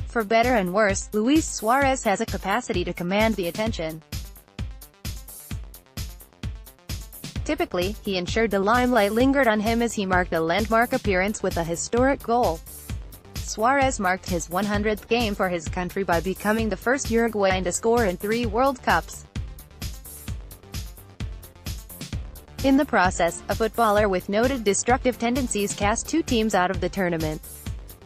For better and worse, Luis Suarez has a capacity to command the attention. Typically, he ensured the limelight lingered on him as he marked a landmark appearance with a historic goal. Suarez marked his 100th game for his country by becoming the first Uruguayan to score in 3 World Cups. In the process, a footballer with noted destructive tendencies cast 2 teams out of the tournament.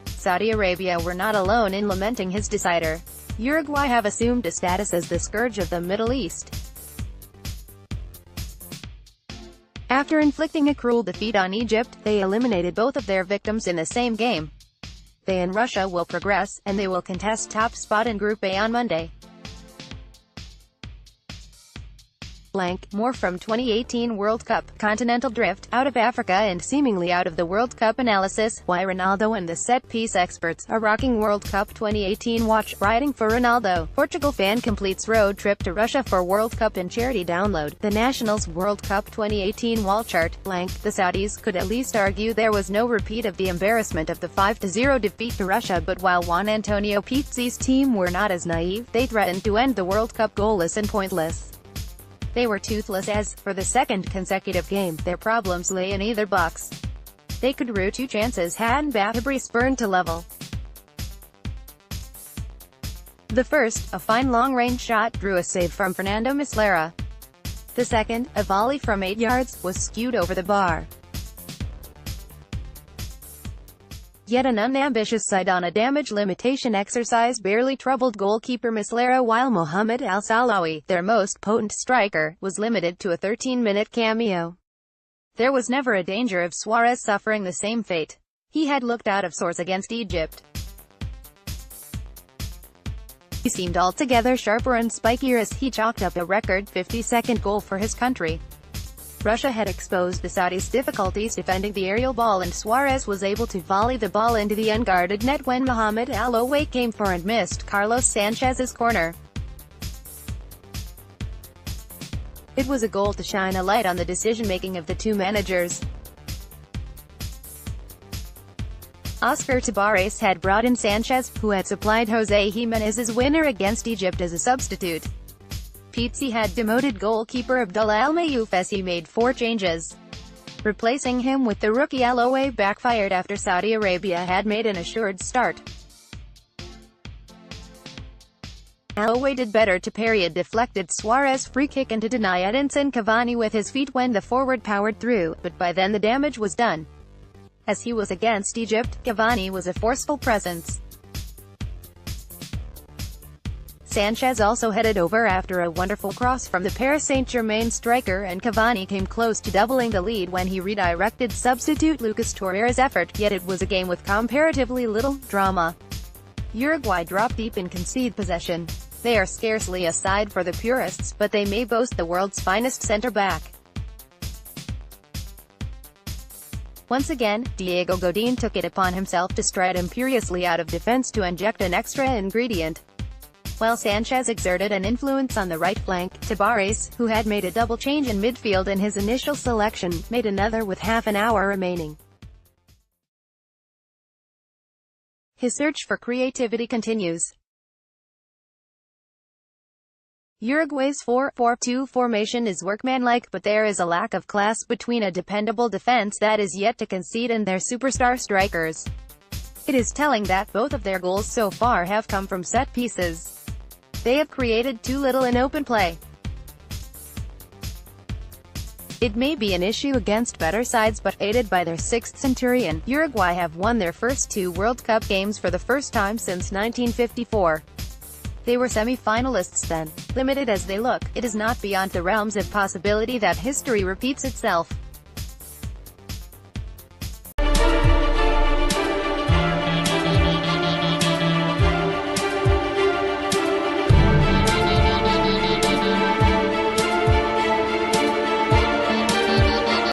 Saudi Arabia were not alone in lamenting his decider. Uruguay have assumed a status as the scourge of the Middle East. After inflicting a cruel defeat on Egypt, they eliminated both of their victims in the same game. They and Russia will progress, and they will contest top spot in Group A on Monday. More from 2018 World Cup, continental drift, out of Africa and seemingly out of the World Cup analysis, why Ronaldo and the set-piece experts are rocking World Cup 2018 watch, riding for Ronaldo. Portugal fan completes road trip to Russia for World Cup in charity download. The Nationals World Cup 2018 wall chart, The Saudis could at least argue there was no repeat of the embarrassment of the 5-0 defeat to Russia, but while Juan Antonio Pizzi's team were not as naive, they threatened to end the World Cup goalless and pointless. They were toothless as, for the second consecutive game, their problems lay in either box. They could rue 2 chances had Mbappé spurned to level. The first, a fine long-range shot, drew a save from Fernando Muslera. The second, a volley from 8 yards, was skewed over the bar. Yet an unambitious sight on a damage limitation exercise barely troubled goalkeeper Muslera, while Mohamed Al-Salawi, their most potent striker, was limited to a 13-minute cameo. There was never a danger of Suarez suffering the same fate. He had looked out of sorts against Egypt. He seemed altogether sharper and spikier as he chalked up a record 50-second goal for his country. Russia had exposed the Saudis' difficulties defending the aerial ball, and Suarez was able to volley the ball into the unguarded net when Mohamed Al-Salawi came for and missed Carlos Sanchez's corner. It was a goal to shine a light on the decision-making of the 2 managers. Oscar Tabarez had brought in Sanchez, who had supplied Jose Jimenez's winner against Egypt as a substitute. Pizzi had demoted goalkeeper Abdullah Al-Mayouf as he made 4 changes. Replacing him with the rookie Al-Salawi backfired after Saudi Arabia had made an assured start. Al-Salawi did better to parry a deflected Suarez free kick and to deny Edinson Cavani with his feet when the forward powered through, but by then the damage was done. As he was against Egypt, Cavani was a forceful presence. Sanchez also headed over after a wonderful cross from the Paris Saint-Germain striker, and Cavani came close to doubling the lead when he redirected substitute Lucas Torreira's effort, yet it was a game with comparatively little drama. Uruguay drop deep and concede possession. They are scarcely a side for the purists, but they may boast the world's finest centre-back. Once again, Diego Godin took it upon himself to stride imperiously out of defense to inject an extra ingredient. While Sanchez exerted an influence on the right flank, Tabarez, who had made a double change in midfield in his initial selection, made another with half an hour remaining. His search for creativity continues. Uruguay's 4-4-2 formation is workmanlike, but there is a lack of class between a dependable defense that is yet to concede and their superstar strikers. It is telling that both of their goals so far have come from set pieces. They have created too little in open play. It may be an issue against better sides, but aided by their 6th Centurion, Uruguay have won their first 2 World Cup games for the first time since 1954. They were semi-finalists then. Limited as they look, it is not beyond the realms of possibility that history repeats itself.